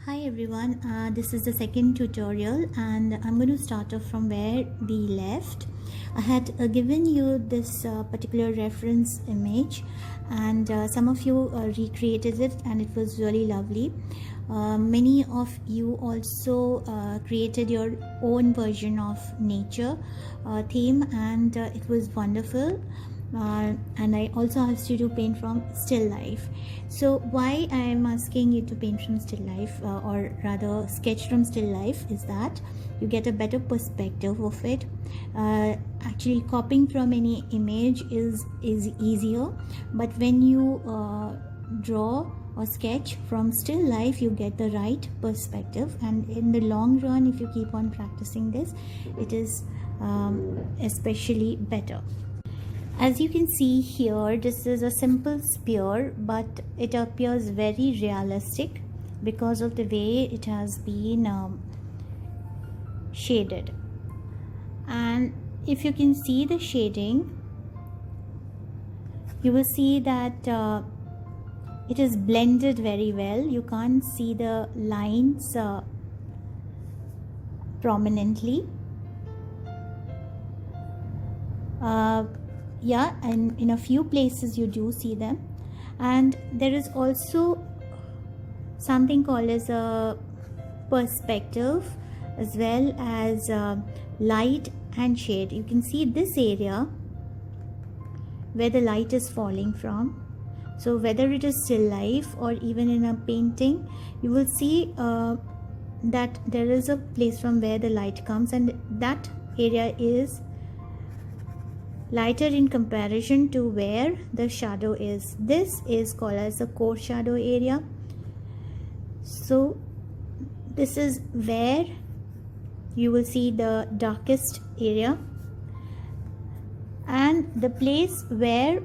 Hi everyone, this is the second tutorial and I'm going to start off from where we left. I had given you this particular reference image and some of you recreated it and it was really lovely. Many of you also created your own version of nature theme and it was wonderful. And I also asked you to paint from still life. So why I am asking you to paint from still life or rather sketch from still life is that you get a better perspective of it. Actually copying from any image is easier, but when you draw or sketch from still life you get the right perspective, and in the long run if you keep on practicing this it is especially better. As you can see here, this is a simple sphere, but it appears very realistic because of the way it has been shaded. And if you can see the shading, you will see that it is blended very well. You can't see the lines prominently. Yeah, and in a few places you do see them, and there is also something called as a perspective as well as light and shade. You can see this area where the light is falling from, so whether it is still life or even in a painting you will see that there is a place from where the light comes, and that area is lighter in comparison to where the shadow is. This is called as the core shadow area. So this is where you will see the darkest area, and the place where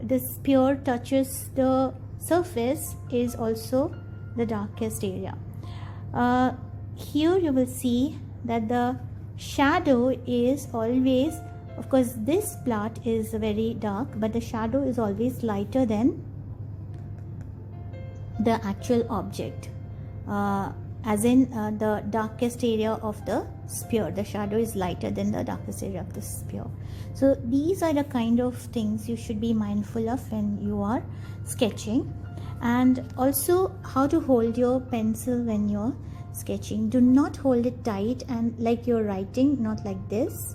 the sphere touches the surface is also the darkest area. Here you will see that the shadow is always, of course this part is very dark, but the shadow is always lighter than the actual object, as in the darkest area of the sphere. The shadow is lighter than the darkest area of the sphere. So these are the kind of things you should be mindful of when you are sketching, and also how to hold your pencil when you're sketching. Do not hold it tight and like you're writing, not like this.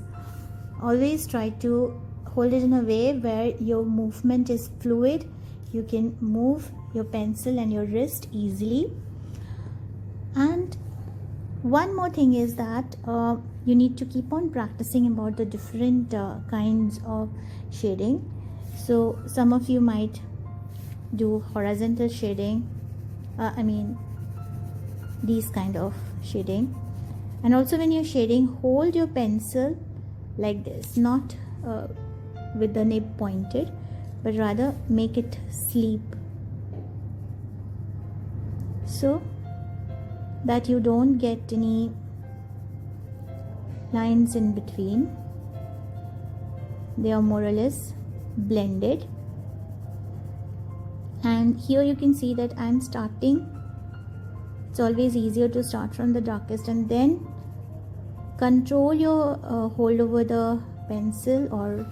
Always try to hold it in a way where your movement is fluid. You can move your pencil and your wrist easily. And one more thing is that you need to keep on practicing about the different kinds of shading. So some of you might do horizontal shading, these kind of shading. And also when you're shading, hold your pencil like this, not with the nib pointed, but rather make it sleep, so that you don't get any lines in between. They are more or less blended. And here you can see that I'm starting, it's always easier to start from the darkest and then control your hold over the pencil or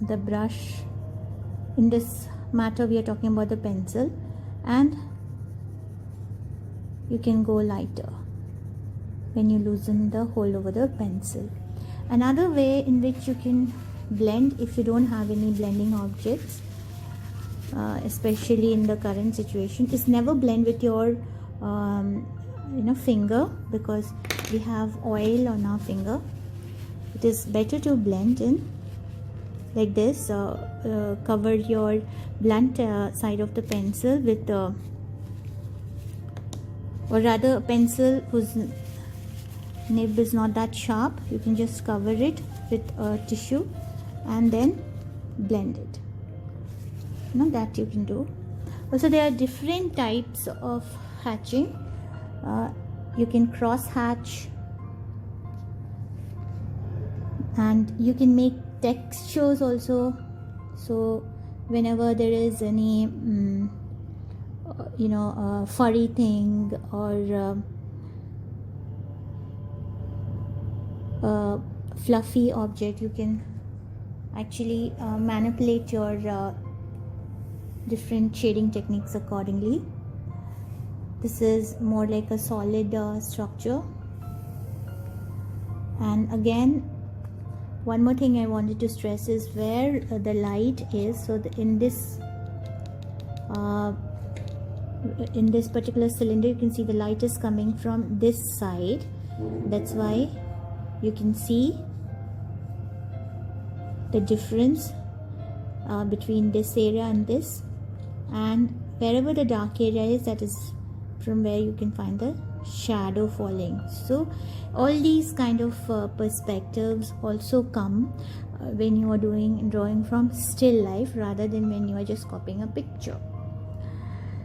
the brush. In this matter we are talking about the pencil, and you can go lighter when you loosen the hold over the pencil. Another way in which you can blend, if you don't have any blending objects, especially in the current situation, is never blend with your finger, because we have oil on our finger. It is better to blend in like this. Cover your blunt side of the pencil with or rather a pencil whose nib is not that sharp. You can just cover it with a tissue and then blend it. That you can do. Also there are different types of hatching. You can cross hatch, and you can make textures also. So whenever there is any furry thing or fluffy object, you can actually manipulate your different shading techniques accordingly. This is more like a solid structure. And again, one more thing I wanted to stress is where the light is. So in this particular cylinder, you can see the light is coming from this side. That's why you can see the difference between this area and this, and wherever the dark area is, that is from where you can find the shadow falling. So all these kind of perspectives also come when you are drawing from still life rather than when you are just copying a picture.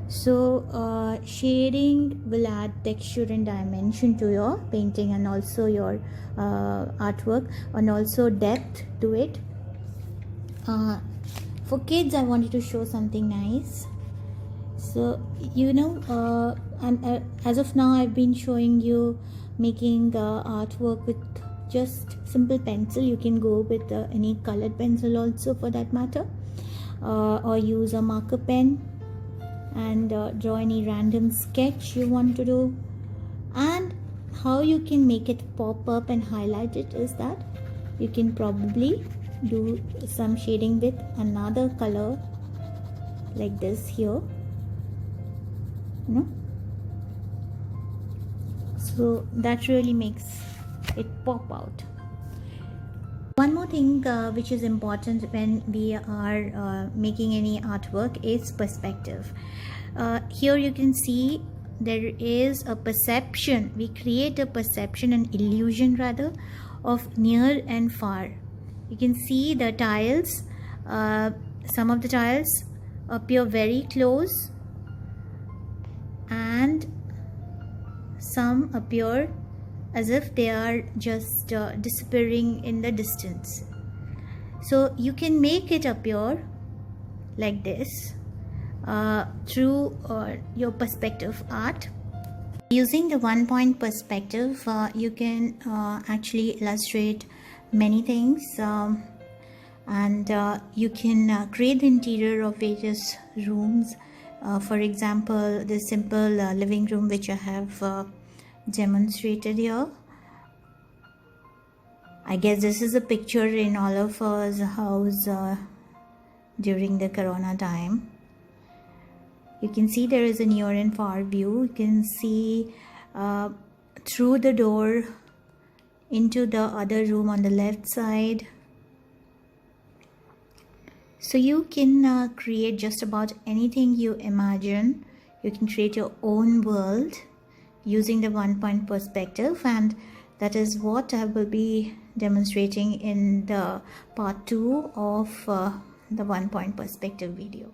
So shading will add texture and dimension to your painting and also your artwork, and also depth to it. For kids, I wanted to show something nice. So as of now, I've been showing you making artwork with just simple pencil. You can go with any colored pencil also for that matter, or use a marker pen and draw any random sketch you want to do. And how you can make it pop up and highlight it is that you can probably do some shading with another color like this here, so that really makes it pop out. One more thing which is important when we are making any artwork is perspective. Here you can see there is a perception. We create a perception, an illusion rather, of near and far. You can see the tiles, some of the tiles appear very close and some appear as if they are just disappearing in the distance. So you can make it appear like this through your perspective art. Using the 1-point perspective, you can actually illustrate many things, and you can create the interior of various rooms. For example, this simple living room which I have demonstrated here. I guess this is a picture in all of us house during the corona time. You can see there is a near and far view. You can see through the door into the other room on the left side. So you can create just about anything you imagine. You can create your own world using the 1-point perspective, and that is what I will be demonstrating in the part 2 of the 1-point perspective video.